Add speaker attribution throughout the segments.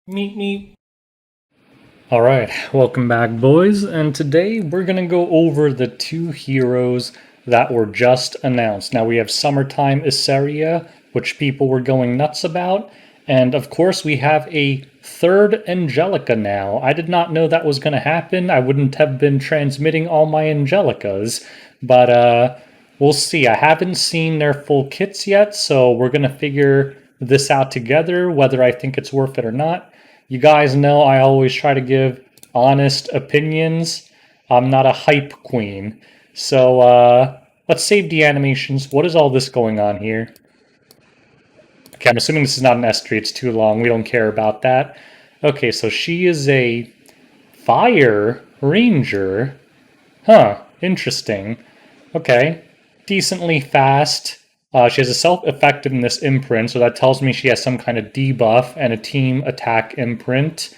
Speaker 1: Meet me. Alright, welcome back, boys, and today we're gonna go over the two heroes that were just announced. Now we have Summertime Iseria, which people were going nuts about, and of course we have a third Angelica now. I did not know that was gonna happen. I wouldn't have been transmitting all my Angelicas, but we'll see. I haven't seen their full kits yet, so we're gonna figure this out together, whether I think it's worth it or not. You guys know I always try to give honest opinions. I'm not a hype queen. So let's save the animations. What is all this going on here? Okay, I'm assuming this is not an S3. It's too long. We don't care about that. Okay, so she is a fire ranger. Huh, interesting. Okay, decently fast. She has a self-effectiveness imprint, so that tells me she has some kind of debuff and a team attack imprint.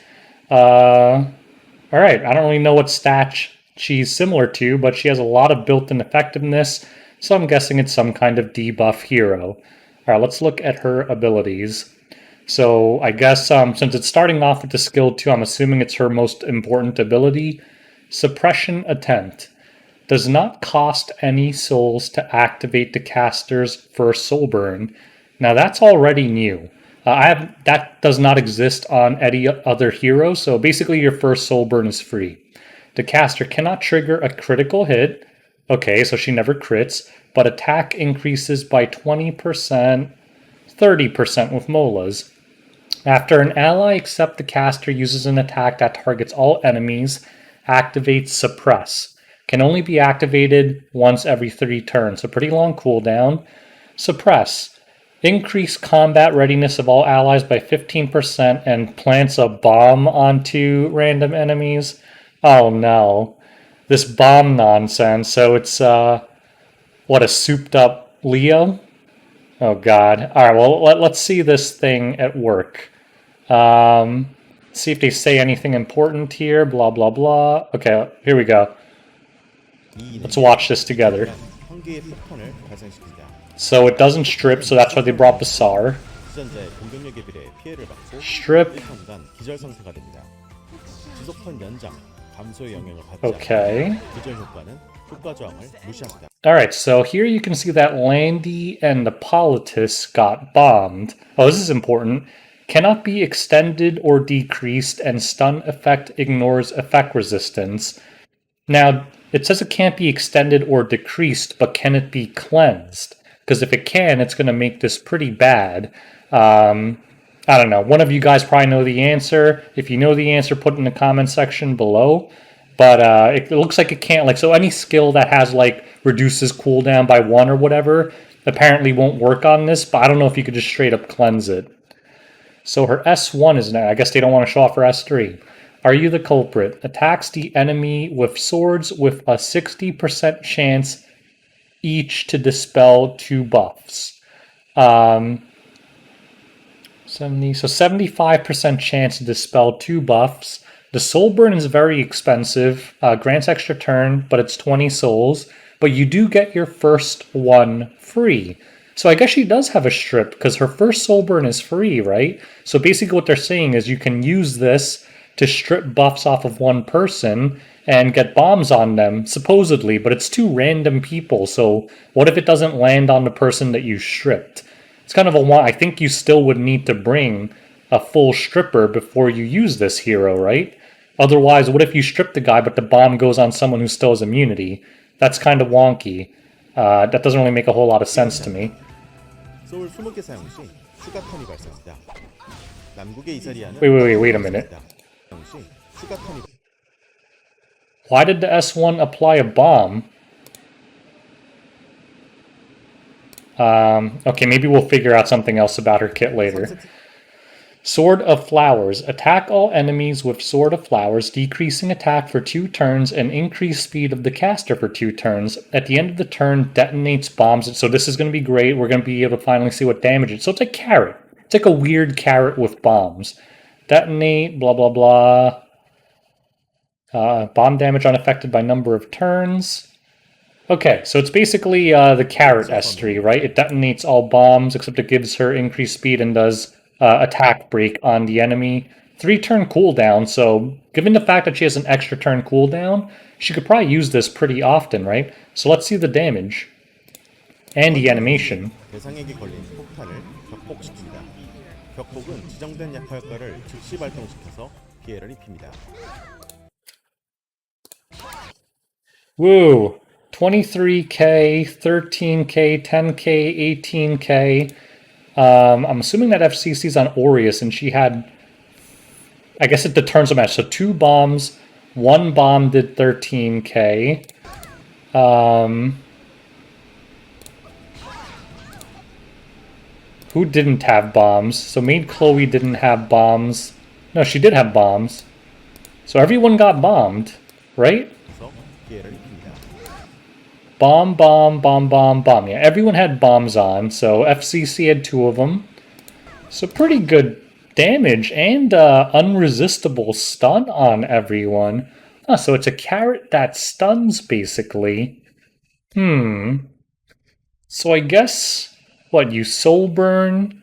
Speaker 1: Alright, I don't really know what stat she's similar to, but she has a lot of built-in effectiveness, so I'm guessing it's some kind of debuff hero. Alright, let's look at her abilities. So I guess since it's starting off with the skill 2, I'm assuming it's her most important ability. Suppression Attempt. Does not cost any souls to activate the caster's first soul burn. Now that's already new. That does not exist on any other hero, so basically your first soul burn is free. The caster cannot trigger a critical hit. Okay, so she never crits, but attack increases by 20%, 30% with molas. After an ally except the caster uses an attack that targets all enemies, activates Suppress. Can only be activated once every 3 turns, so pretty long cooldown. Suppress. Increase combat readiness of all allies by 15% and plants a bomb onto random enemies. Oh no. This bomb nonsense. So it's, what, a souped up Leo? Oh god. Alright, well, let's see this thing at work. See if they say anything important here. Blah, blah, blah. Okay, here we go. Let's watch this together. So it doesn't strip, so that's why they brought Bazaar. Strip. Okay. Alright, so here you can see that Landy and the Politis got bombed. Oh, this is important. Cannot be extended or decreased, and stun effect ignores effect resistance. Now, it says it can't be extended or decreased, but can it be cleansed? Because if it can, it's going to make this pretty bad. I don't know. One of you guys probably know the answer. If you know the answer, put it in the comment section below. But it looks like it can't. So any skill that has, reduces cooldown by 1 or whatever, apparently won't work on this. But I don't know if you could just straight up cleanse it. So her S1 is now. I guess they don't want to show off her S3. Are you the culprit? Attacks the enemy with swords with a 60% chance each to dispel 2 buffs. 70, so 75% chance to dispel 2 buffs. The soul burn is very expensive. Grants extra turn, but it's 20 souls. But you do get your first one free. So I guess she does have a strip, because her first soul burn is free, right? So basically what they're saying is you can use this to strip buffs off of one person and get bombs on them, supposedly, but it's 2 random people, so what if it doesn't land on the person that you stripped? It's kind of a want. I think you still would need to bring a full stripper before you use this hero, right? Otherwise, what if you strip the guy, but the bomb goes on someone who still has immunity? That's kind of wonky. That doesn't really make a whole lot of sense to me. Wait a minute. Why did the S1 apply a bomb? Okay, maybe we'll figure out something else about her kit later. Sword of Flowers. Attack all enemies with Sword of Flowers, decreasing attack for 2 turns and increase speed of the caster for 2 turns. At the end of the turn, detonates bombs. So this is going to be great. We're going to be able to finally see what damage it is. So it's a carrot. It's like a weird carrot with bombs. Detonate, blah, blah, blah. Bomb damage unaffected by number of turns. Okay, so it's basically the carrot S3, right? It detonates all bombs, except it gives her increased speed and does attack break on the enemy 3-turn cooldown, so given the fact that she has an extra turn cooldown, she could probably use this pretty often, right? So let's see the damage. And the animation.
Speaker 2: 대상에게 걸린 폭탄을 격폭시킵니다. 격폭은 지정된 약화 효과를 즉시 발동시켜서 피해를 입힙니다.
Speaker 1: Woo! 23k, 13k, 10k, 18k. I'm assuming that FCC's on Aureus, and she had... I guess it determines the match. So 2 bombs, 1 bomb did 13k. Who didn't have bombs? So Maid Chloe didn't have bombs. No, she did have bombs. So everyone got bombed, right? Bomb, bomb, bomb, bomb, bomb. Yeah, everyone had bombs on. So FCC had 2 of them. So pretty good damage and unresistible stun on everyone. Huh, so it's a carrot that stuns, basically. So I guess, what, you soul burn,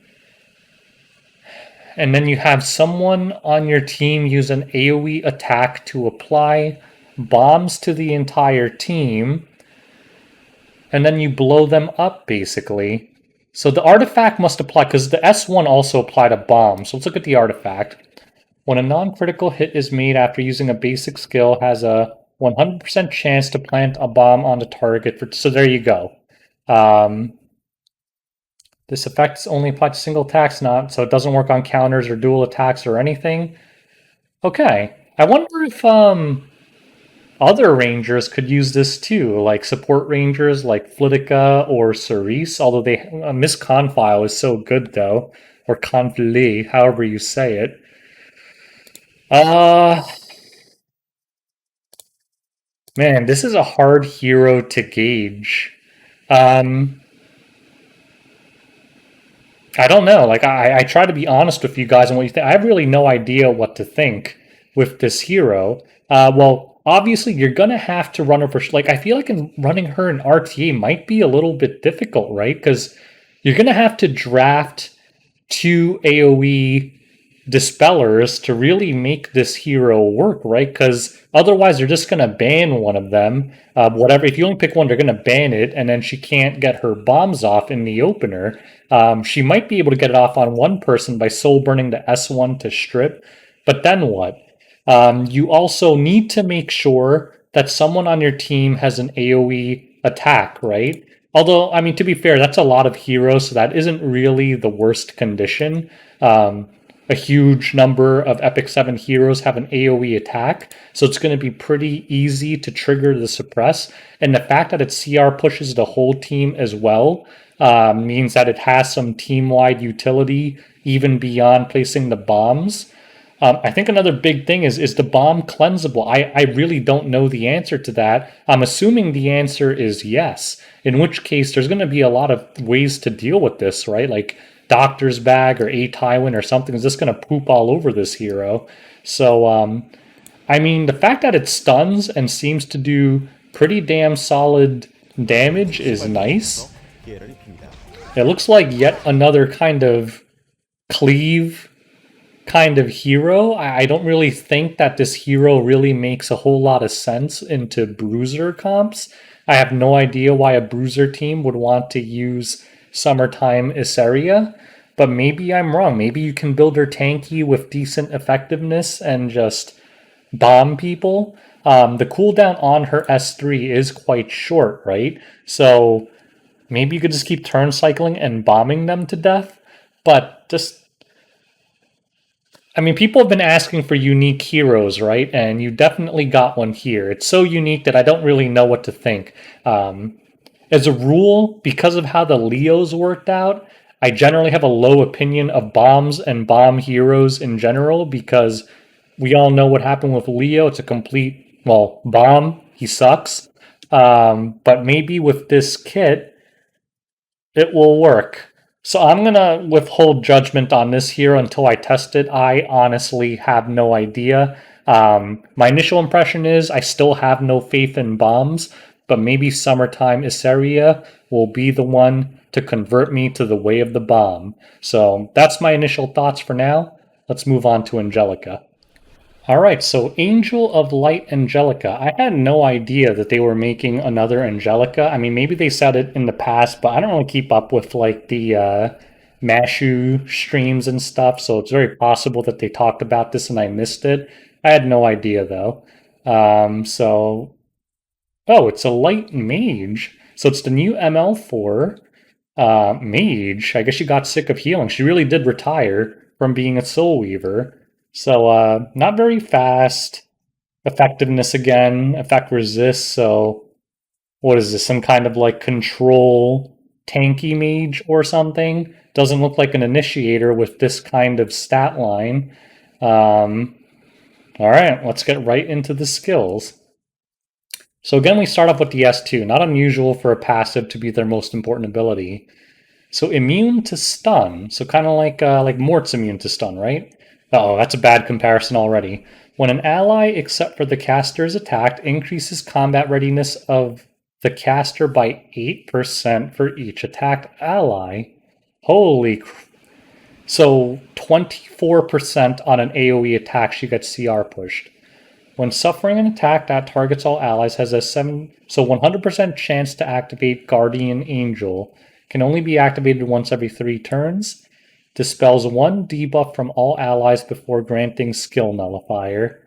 Speaker 1: and then you have someone on your team use an AoE attack to apply bombs to the entire team, and then you blow them up, basically. So the artifact must apply, because the S1 also applied a bomb. So let's look at the artifact. When a non-critical hit is made after using a basic skill, has a 100% chance to plant a bomb on the target. So there you go. This effect is only applied to single attacks, so it doesn't work on counters or dual attacks or anything. Okay. I wonder if other rangers could use this too, like support rangers like Flitica or Cerise, although Miss Confile is so good though, or Confile, however you say it. Man, this is a hard hero to gauge. I don't know. Like, I try to be honest with you guys on what you think. I have really no idea what to think with this hero. Well, obviously, you're going to have to run her for... Like, I feel like running her in RTA might be a little bit difficult, right? Because you're going to have to draft 2 AoE dispellers to really make this hero work, right? Because otherwise they're just going to ban one of them. Whatever, if you only pick one, they're going to ban it, and then she can't get her bombs off in the opener. She might be able to get it off on one person by soul burning the S1 to strip, but then what? You also need to make sure that someone on your team has an AoE attack, right? Although, I mean, to be fair, that's a lot of heroes, so that isn't really the worst condition. A huge number of Epic 7 heroes have an AoE attack, so it's going to be pretty easy to trigger the suppress. And the fact that its CR pushes the whole team as well means that it has some team-wide utility even beyond placing the bombs. I think another big thing is the bomb cleansable? I really don't know the answer to that. I'm assuming the answer is yes, in which case there's going to be a lot of ways to deal with this, right? Like Doctor's Bag or A Tywin or something is just going to poop all over this hero. So, I mean, the fact that it stuns and seems to do pretty damn solid damage is nice. It looks like yet another kind of cleave kind of hero. I don't really think that this hero really makes a whole lot of sense into Bruiser comps. I have no idea why a Bruiser team would want to use Summertime Iseria, but maybe I'm wrong. Maybe you can build her tanky with decent effectiveness and just bomb people. The cooldown on her S3 is quite short, right? So maybe you could just keep turn cycling and bombing them to death, but just... I mean, people have been asking for unique heroes, right? And you definitely got one here. It's so unique that I don't really know what to think. As a rule, because of how the Leos worked out, I generally have a low opinion of bombs and bomb heroes in general because we all know what happened with Leo. It's a complete, well, bomb. He sucks. But maybe with this kit, it will work. So I'm going to withhold judgment on this hero until I test it. I honestly have no idea. My initial impression is I still have no faith in bombs, but maybe Summertime Iseria will be the one to convert me to the way of the bomb. So that's my initial thoughts for now. let's move on to Angelica. Alright, so Angel of Light Angelica. I had no idea that they were making another Angelica. I mean, maybe they said it in the past, but I don't really keep up with like the Mashu streams and stuff, so it's very possible that they talked about this and I missed it. I had no idea though. Oh, it's a light mage. So it's the new ML4 mage. I guess she got sick of healing. She really did retire from being a soul weaver. So not very fast. Effectiveness again. Effect resist. So what is this? Some kind of like control tanky mage or something? Doesn't look like an initiator with this kind of stat line. All right, let's get right into the skills. So again, we start off with the S2. Not unusual for a passive to be their most important ability. So immune to stun. So kind of like Mort's immune to stun, right? Oh, that's a bad comparison already. When an ally, except for the caster, is attacked, increases combat readiness of the caster by 8% for each attacked ally. Holy So 24% on an AoE attack, she gets CR pushed. When suffering an attack that targets all allies, has a 100% chance to activate Guardian Angel. Can only be activated once every 3 turns. Dispels 1 debuff from all allies before granting skill nullifier.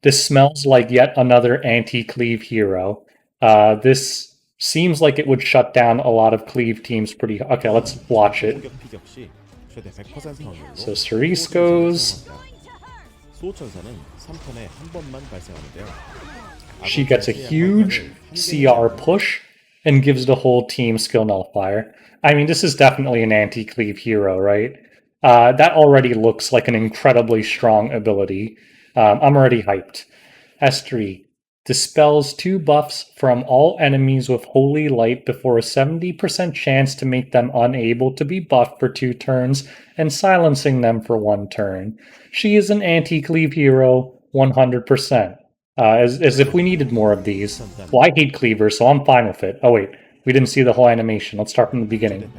Speaker 1: This smells like yet another anti-cleave hero. This seems like it would shut down a lot of cleave teams pretty. Okay, let's watch it. So Cerise goes. She gets a huge CR push and gives the whole team skill nullifier. I mean, this is definitely an anti-cleave hero, right? That already looks like an incredibly strong ability. I'm already hyped. S3 dispels 2 buffs from all enemies with Holy Light before a 70% chance to make them unable to be buffed for 2 turns and silencing them for 1 turn. She is an anti-cleave hero 100%. As if we needed more of these. Well, I hate cleaver, so I'm fine with it. Oh wait, we didn't see the whole animation. Let's start from the beginning.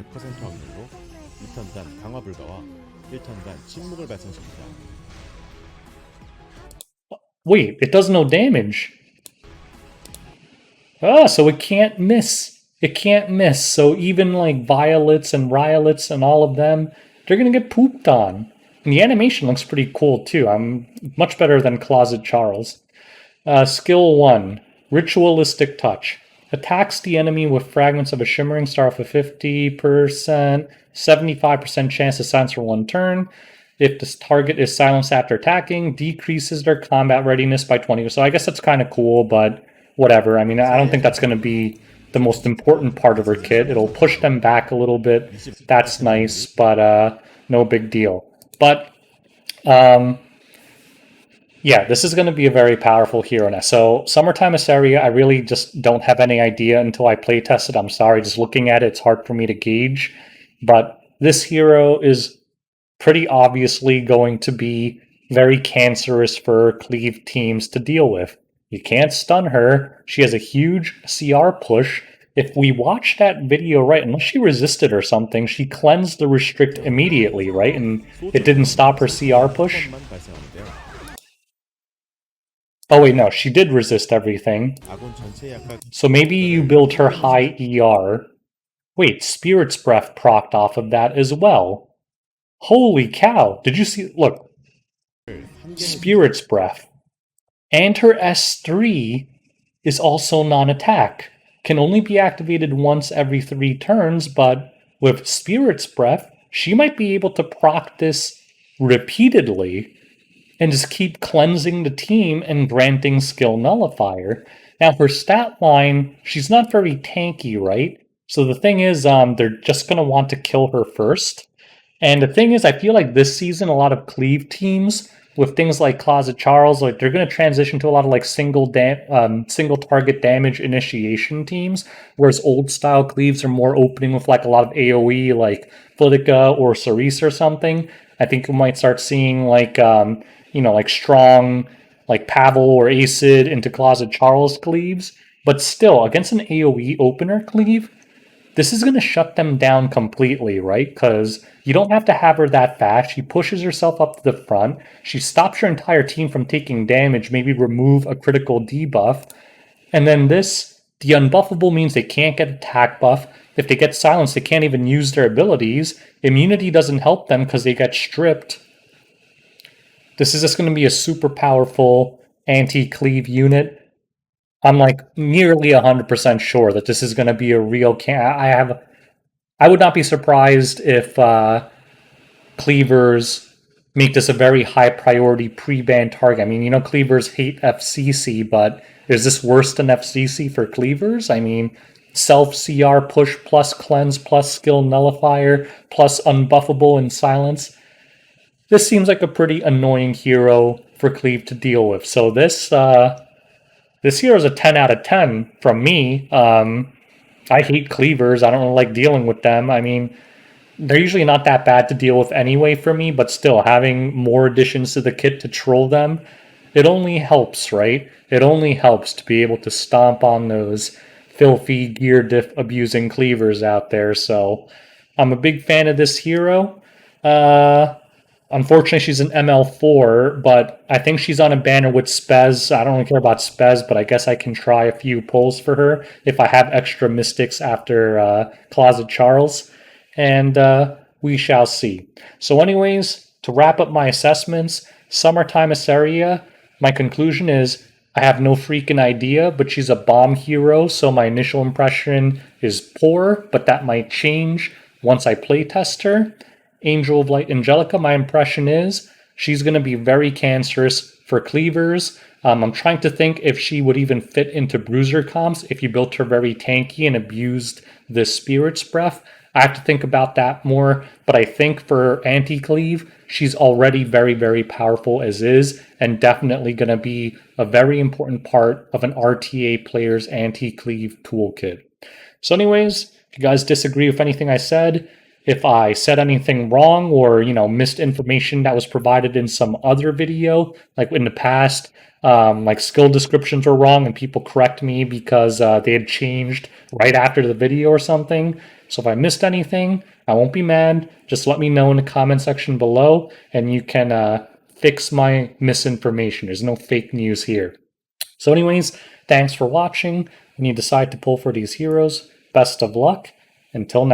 Speaker 1: Wait, it does no damage. Ah, so it can't miss. It can't miss. So even like Violets and Ryolets and all of them, they're gonna get pooped on. And the animation looks pretty cool too. I'm much better than Closet Charles. Skill 1, Ritualistic Touch. Attacks the enemy with fragments of a shimmering star with a 50%, 75% chance to silence for 1 turn. If this target is silenced after attacking, decreases their combat readiness by 20. So I guess that's kind of cool, but whatever. I mean, I don't think that's going to be the most important part of her kit. It'll push them back a little bit. That's nice, but no big deal. But yeah, this is going to be a very powerful hero now. So Summertime Iseria, I really just don't have any idea until I play test it. I'm sorry, just looking at it, it's hard for me to gauge. But this hero is pretty obviously going to be very cancerous for cleave teams to deal with. You can't stun her. She has a huge CR push. If we watch that video right, unless she resisted or something, she cleansed the restrict immediately, right? And it didn't stop her CR push. Oh wait, no, she did resist everything. So maybe you build her high ER. Wait, Spirit's Breath procced off of that as well. Holy cow, did you see? Look, Spirit's Breath. And her S3 is also non-attack. Can only be activated once every 3 turns, but with Spirit's Breath, she might be able to proc this repeatedly and just keep cleansing the team and granting skill nullifier. Now, her stat line, she's not very tanky, right? So the thing is, they're just going to want to kill her first. And the thing is, I feel like this season, a lot of cleave teams with things like Closet Charles, like they're going to transition to a lot of like single target damage initiation teams, whereas old style cleaves are more opening with like a lot of AOE, like Flitica or Cerise or something. I think we might start seeing like like strong like Pavel or Acid into Closet Charles cleaves, but still against an AOE opener cleave, this is going to shut them down completely, right? Because you don't have to have her that fast. She pushes herself up to the front. She stops your entire team from taking damage, maybe remove a critical debuff. And then the unbuffable means they can't get attack buff. If they get silenced, they can't even use their abilities. Immunity doesn't help them because they get stripped. This is just going to be a super powerful anti-cleave unit. I'm like nearly 100% sure that this is going to be a real I would not be surprised if cleavers make this a very high priority pre-ban target. I mean, cleavers hate FCC, but is this worse than FCC for cleavers? I mean, self CR push plus cleanse plus skill nullifier plus unbuffable and silence. This seems like a pretty annoying hero for cleave to deal with. So this hero is a 10 out of 10 from me. I hate cleavers. I don't really like dealing with them. I mean, they're usually not that bad to deal with anyway for me, but still, having more additions to the kit to troll them, it only helps, right? It only helps to be able to stomp on those filthy gear diff abusing cleavers out there. So I'm a big fan of this hero. Uh, Unfortunately, she's an ML4, but I think she's on a banner with Spez. I don't really care about Spez, but I guess I can try a few pulls for her if I have extra mystics after Closet Charles. And we shall see. So, anyways, to wrap up my assessments, Summertime Iseria, my conclusion is I have no freaking idea, but she's a bomb hero, so my initial impression is poor, but that might change once I playtest her. Angel of Light Angelica, my impression is she's going to be very cancerous for cleavers. I'm trying to think if she would even fit into Bruiser comps if you built her very tanky and abused the Spirit's Breath. I have to think about that more, but I think for anti-cleave, she's already very, very powerful as is, and definitely going to be a very important part of an RTA player's anti-cleave toolkit. So anyways, if you guys disagree with anything I said, if I said anything wrong or, missed information that was provided in some other video, like in the past, like skill descriptions were wrong and people correct me because they had changed right after the video or something. So if I missed anything, I won't be mad. Just let me know in the comment section below and you can fix my misinformation. There's no fake news here. So anyways, thanks for watching. When you decide to pull for these heroes, best of luck. Until next